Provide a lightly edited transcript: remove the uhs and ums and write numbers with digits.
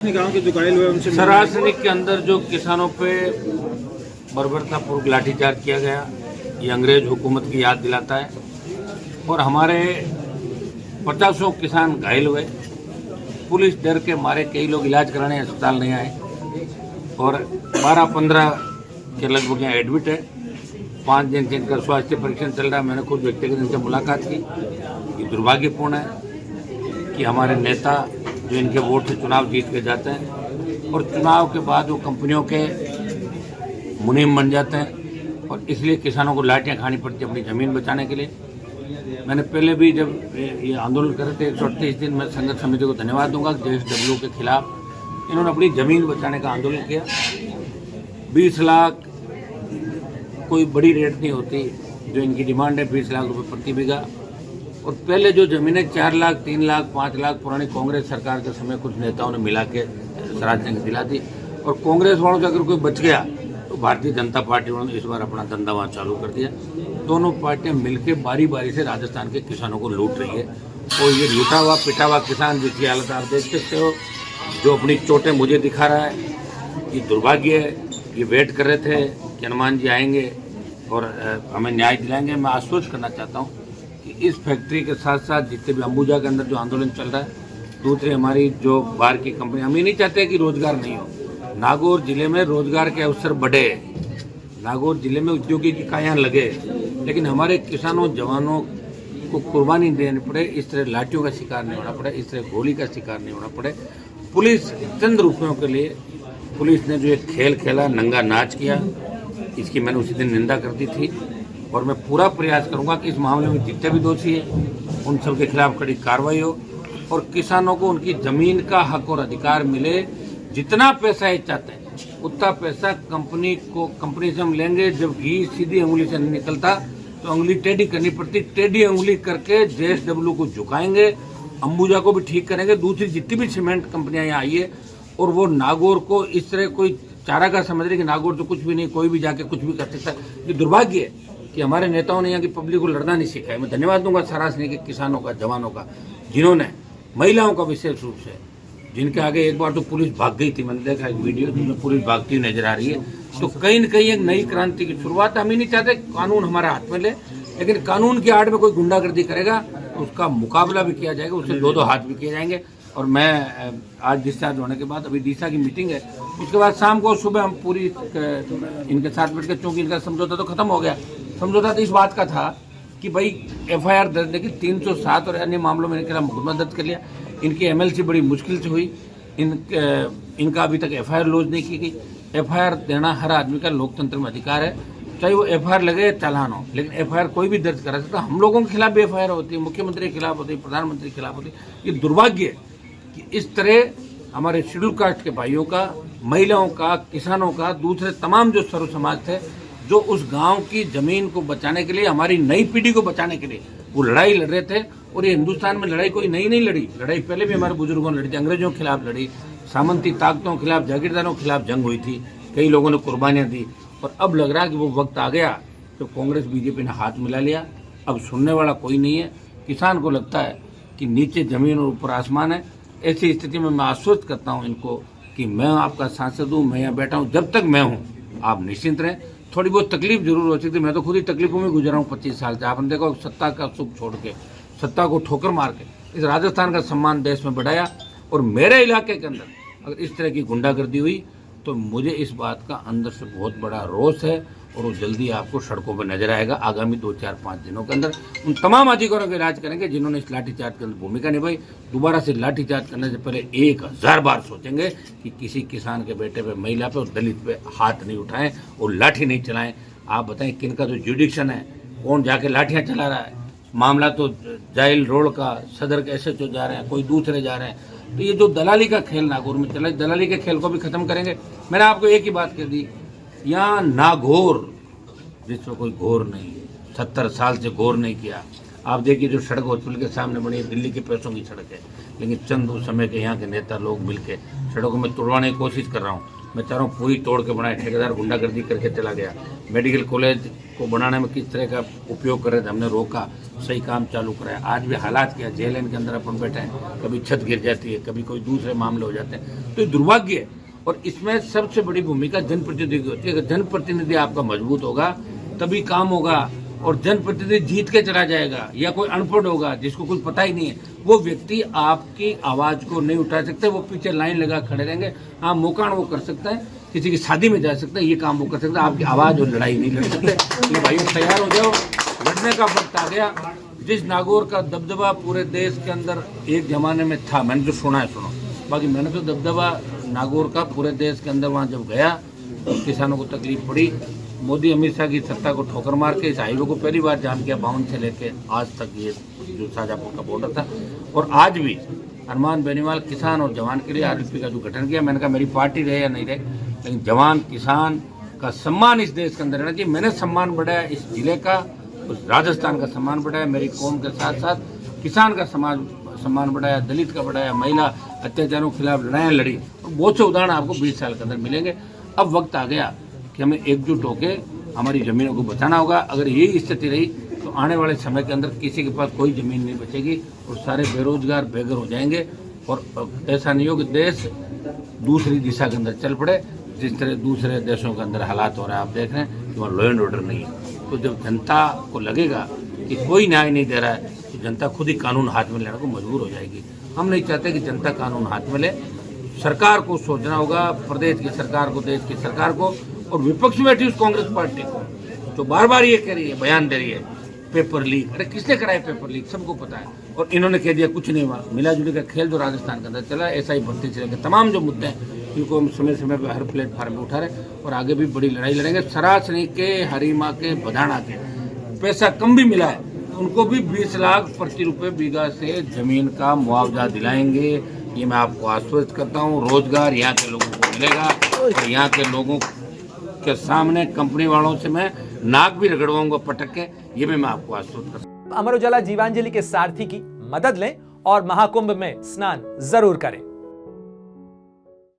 गांव के जो घायल हुए उनसे सरासनिक के अंदर जो किसानों पे बर्बरतापूर्वक लाठीचार्ज किया गया, ये अंग्रेज हुकूमत की याद दिलाता है। और हमारे 50 किसान घायल हुए। पुलिस डर के मारे कई लोग इलाज कराने अस्पताल नहीं आए और 12-15 के लगभग यहाँ एडमिट है। 5 दिन से इनका स्वास्थ्य परीक्षण चल रहा है। मैंने खुद व्यक्तिगत इनसे मुलाकात की। ये दुर्भाग्यपूर्ण है कि हमारे नेता जो इनके वोट से चुनाव जीत के जाते हैं और चुनाव के बाद वो कंपनियों के मुनीम बन जाते हैं और इसलिए किसानों को लाठियाँ खानी पड़ती है अपनी ज़मीन बचाने के लिए। मैंने पहले भी जब ये आंदोलन कर रहे थे 138 दिन, मैं संघर्ष समिति को धन्यवाद दूंगा। JSW के खिलाफ इन्होंने अपनी ज़मीन बचाने का आंदोलन किया। 20 लाख कोई बड़ी रेट नहीं होती, जो इनकी डिमांड है 20 लाख रुपए प्रति बीघा। और पहले जो ज़मीनें 4 लाख, 3 लाख, 5 लाख पुरानी कांग्रेस सरकार के समय कुछ नेताओं ने मिला के स्वराज सिंह दिला दी। और कांग्रेस वालों से अगर कोई बच गया तो भारतीय जनता पार्टी वालों ने इस बार अपना धंधा वहाँ चालू कर दिया। दोनों पार्टियां मिलकर बारी बारी से राजस्थान के किसानों को लूट रही है। और ये लूटा हुआ पिटा हुआ किसान जिसकी हालत आप देख सकते हो, जो अपनी चोटें मुझे दिखा रहा है, ये दुर्भाग्य है। ये वेट कर रहे थे कि हनुमान जी आएंगे और हमें न्याय दिलाएंगे। मैं आश्वस्त करना चाहता हूँ कि इस फैक्ट्री के साथ साथ जितने भी अंबुजा के अंदर जो आंदोलन चल रहा है, दूसरी हमारी जो बाहर की कंपनी, हम ये नहीं चाहते कि रोजगार नहीं हो। नागौर जिले में रोजगार के अवसर बढ़े, नागौर जिले में उद्योगिक इकाइयाँ लगे, लेकिन हमारे किसानों जवानों को कुर्बानी देनी पड़े, इस तरह लाठियों का शिकार नहीं होना पड़े, इस तरह गोली का शिकार नहीं होना पड़े। पुलिस चंद रुपयों के लिए पुलिस ने जो एक खेल खेला, नंगा नाच किया, इसकी मैंने उसी दिन निंदा कर दी थी। और मैं पूरा प्रयास करूंगा कि इस मामले में जितने भी दोषी हैं उन सब के खिलाफ कड़ी कार्रवाई हो और किसानों को उनकी ज़मीन का हक और अधिकार मिले। जितना पैसा ये चाहते हैं उतना पैसा कंपनी से हम लेंगे। जब घी सीधी अंगुली से नहीं निकलता तो अंगुली टेढ़ी करनी पड़ती, टेढ़ी अंगुली करके JSW को झुकाएंगे, अंबुजा को भी ठीक करेंगे, दूसरी जितनी भी सीमेंट कंपनियां यहाँ आई है। और वो नागौर को इस तरह कोई चारा का समझ रहे कि नागौर तो कुछ भी नहीं, कोई भी जाके कुछ भी कर सकता है। ये दुर्भाग्य है कि हमारे नेताओं ने यहाँ की पब्लिक को लड़ना नहीं सिखाया। मैं धन्यवाद दूंगा सरासनी के किसानों का, जवानों का, जिन्होंने, महिलाओं का विशेष रूप से, जिनके आगे एक बार तो पुलिस भाग गई थी। मैंने देखा एक वीडियो जिसमें पुलिस भागती हुई नजर आ रही है। तो कहीं न कहीं एक नई क्रांति की शुरुआत। हम ही नहीं चाहते कानून हमारे हाथ में ले, लेकिन कानून की आड़ में कोई गुंडागर्दी करेगा तो उसका मुकाबला भी किया जाएगा, उससे 2-2 हाथ भी किए जाएंगे। और मैं आज डिस्चार्ज होने के बाद अभी डीसा की मीटिंग है, उसके बाद शाम को सुबह हम पूरी इनके साथ बैठ कर, चूँकि इनका समझौता तो खत्म हो गया। समझौता तो इस बात का था कि भाई FIR दर्ज, लेकिन 307 और अन्य मामलों में इनके खिलाफ मुकदमा दर्ज कर लिया। इनकी MLC बड़ी मुश्किल से हुई। इनका अभी तक FIR लॉन्च नहीं की गई। FIR देना हर आदमी का लोकतंत्र में अधिकार है, चाहे वो FIR लगे चालान हो, लेकिन FIR कोई भी दर्ज करा सकता। हम लोगों के खिलाफ भी FIR होती है, मुख्यमंत्री के खिलाफ होती है, प्रधानमंत्री के खिलाफ होती है। ये दुर्भाग्य है कि इस तरह हमारे शेड्यूल कास्ट के भाइयों का, महिलाओं का, किसानों का, दूसरे तमाम जो सर्व समाज थे, जो उस गांव की जमीन को बचाने के लिए, हमारी नई पीढ़ी को बचाने के लिए वो लड़ाई लड़ रहे थे। और ये हिंदुस्तान में लड़ाई कोई नई नहीं लड़ी, लड़ाई पहले भी हमारे बुजुर्गों ने लड़ी थी। अंग्रेजों के खिलाफ लड़ी, सामंती ताकतों के खिलाफ, जागीरदारों के खिलाफ जंग हुई थी, कई लोगों ने कुर्बानियाँ दी। और अब लग रहा है कि वो वक्त आ गया तो कांग्रेस BJP ने हाथ मिला लिया। अब सुनने वाला कोई नहीं है। किसान को लगता है कि नीचे जमीन और ऊपर आसमान है। ऐसी स्थिति में मैं आश्वस्त करता हूँ इनको कि मैं आपका सांसद हूँ, मैं यहाँ बैठा हूँ, जब तक मैं हूँ आप निश्चिंत रहें। थोड़ी बहुत तकलीफ जरूर हो सकती है, मैं तो खुद ही तकलीफों में गुजरा हूँ 25 साल से। आपने देखा सत्ता का सुख छोड़ के, सत्ता को ठोकर मार के इस राजस्थान का सम्मान देश में बढ़ाया। और मेरे इलाके के अंदर अगर इस तरह की गुंडागर्दी हुई तो मुझे इस बात का अंदर से बहुत बड़ा रोष है और वो जल्दी आपको सड़कों पर नजर आएगा। आगामी 2-4-5 दिनों के अंदर उन तमाम अधिकारियों का इलाज करेंगे जिन्होंने इस लाठीचार्ज के अंदर भूमिका निभाई। दोबारा से लाठीचार्ज करने से पहले 1000 बार सोचेंगे कि किसी किसान के बेटे पे, महिला पे और दलित पे हाथ नहीं उठाएं और लाठी नहीं चलाएं। आप बताएं किनका जो जुडिक्शन है, कौन जाके लाठियाँ चला रहा है। मामला तो जाइल रोड का, सदर के SHO जा रहे हैं, कोई दूसरे जा रहे हैं। तो ये जो दलाली का खेल नागौर में चला, दलाली के खेल को भी खत्म करेंगे। मैंने आपको एक ही बात कह दी, यहाँ नागौर जिसमें कोई घोर नहीं है, 70 साल से घोर नहीं किया। आप देखिए जो सड़क हॉस्पिटल के सामने बनी है, दिल्ली के पैसों की सड़क है, लेकिन चंद उस समय के यहाँ के नेता लोग मिलकर सड़कों में तोड़वाने की कोशिश कर रहा हूँ। मैं चाह रहा हूँ पूरी तोड़ के बनाए। ठेकेदार गुंडागर्दी करके चला गया। मेडिकल कॉलेज को बनाने में किस तरह का उपयोग कर रहे थे, हमने रोका, सही काम चालू कराया। आज भी हालात क्या, जेल के अंदर अपन बैठे हैं, कभी छत गिर जाती है, कभी कोई दूसरे मामले हो जाते हैं, तो ये दुर्भाग्य है। और इसमें सबसे बड़ी भूमिका जनप्रतिनिधि की होती है। अगर जनप्रतिनिधि आपका मजबूत होगा तभी काम होगा। और जनप्रतिनिधि जीत के चला जाएगा या कोई अनपढ़ होगा जिसको कुछ पता ही नहीं है, वो व्यक्ति आपकी आवाज़ को नहीं उठा सकते, वो पीछे लाइन लगा खड़े रहेंगे। हाँ, मौकान वो कर सकता है, किसी की शादी में जा सकता है, ये काम वो कर सकता है, आपकी आवाज़ और लड़ाई नहीं लड़ सकते। तो भाइयों तैयार हो जाओ, लड़ने का वक्त आ गया। जिस नागौर का दबदबा पूरे देश के अंदर एक जमाने में था, मैंने जो सुना है सुनो, बाकी मैंने तो दबदबा नागौर का पूरे देश के अंदर वहाँ जब गया तो किसानों को तकलीफ पड़ी। मोदी अमित शाह की सत्ता को ठोकर मार के इस हाईवे को पहली बार जाम किया, 52 से लेके आज तक ये जो शाहजहाँपुर का बॉर्डर था। और आज भी हनुमान बेनीवाल किसान और जवान के लिए आरएलपी का जो गठन किया, मैंने कहा मेरी पार्टी रहे या नहीं रहे, लेकिन जवान किसान का सम्मान इस देश के अंदर रहना चाहिए। मैंने सम्मान बढ़ाया इस जिले का, उस राजस्थान का सम्मान बढ़ाया, मेरी कौम के साथ साथ किसान का सम्मान बढ़ाया, दलित का बढ़ाया, महिला अत्याचारों के खिलाफ लड़ाइयाँ लड़ी। और बहुत से उदाहरण आपको 20 साल के अंदर मिलेंगे। अब वक्त आ गया कि हमें एकजुट होकर हमारी ज़मीनों को बचाना होगा। अगर यही स्थिति रही तो आने वाले समय के अंदर किसी के पास कोई ज़मीन नहीं बचेगी और सारे बेरोजगार बेघर हो जाएंगे। और ऐसा नहीं हो कि देश दूसरी दिशा के अंदर चल पड़े, जिस तरह दूसरे देशों के अंदर हालात हो रहे हैं। आप देख रहे हैं कि वहाँ लॉ एंड ऑर्डर नहीं है। तो जब जनता को लगेगा कि कोई न्याय नहीं दे रहा है तो जनता खुद ही कानून हाथ में लेने को मजबूर हो जाएगी। हम नहीं चाहते कि जनता कानून हाथ में ले। सरकार को सोचना होगा, प्रदेश की सरकार को, देश की सरकार को, और विपक्ष में बैठी उस कांग्रेस पार्टी को जो बार बार ये कह रही है, बयान दे रही है पेपर लीक। अरे किसने कराया पेपर लीक, सबको पता है। और इन्होंने कह दिया कुछ नहीं हुआ। मिला जुली का खेल जो राजस्थान के अंदर चला, ऐसा ही बढ़ते चलेंगे। तमाम जो मुद्दे हैं इनको हम समय समय पर हर प्लेटफार्म पर उठा रहे और आगे भी बड़ी लड़ाई लड़ेंगे। सरासनी के, हरीमा के, बधाना के पैसा कम भी मिला है उनको भी 20 लाख प्रति रुपये बीघा से जमीन का मुआवजा दिलाएंगे। ये मैं आपको आश्वस्त करता हूँ। रोजगार यहाँ के लोगों को मिलेगा और यहाँ के लोगों के सामने कंपनी वालों से मैं नाक भी रगड़वाऊंगा पटक के, ये भी मैं आपको आश्वस्त करता हूं। अमर उजाला जीवांजलि के सारथी की मदद लें और महाकुंभ में स्नान जरूर करें।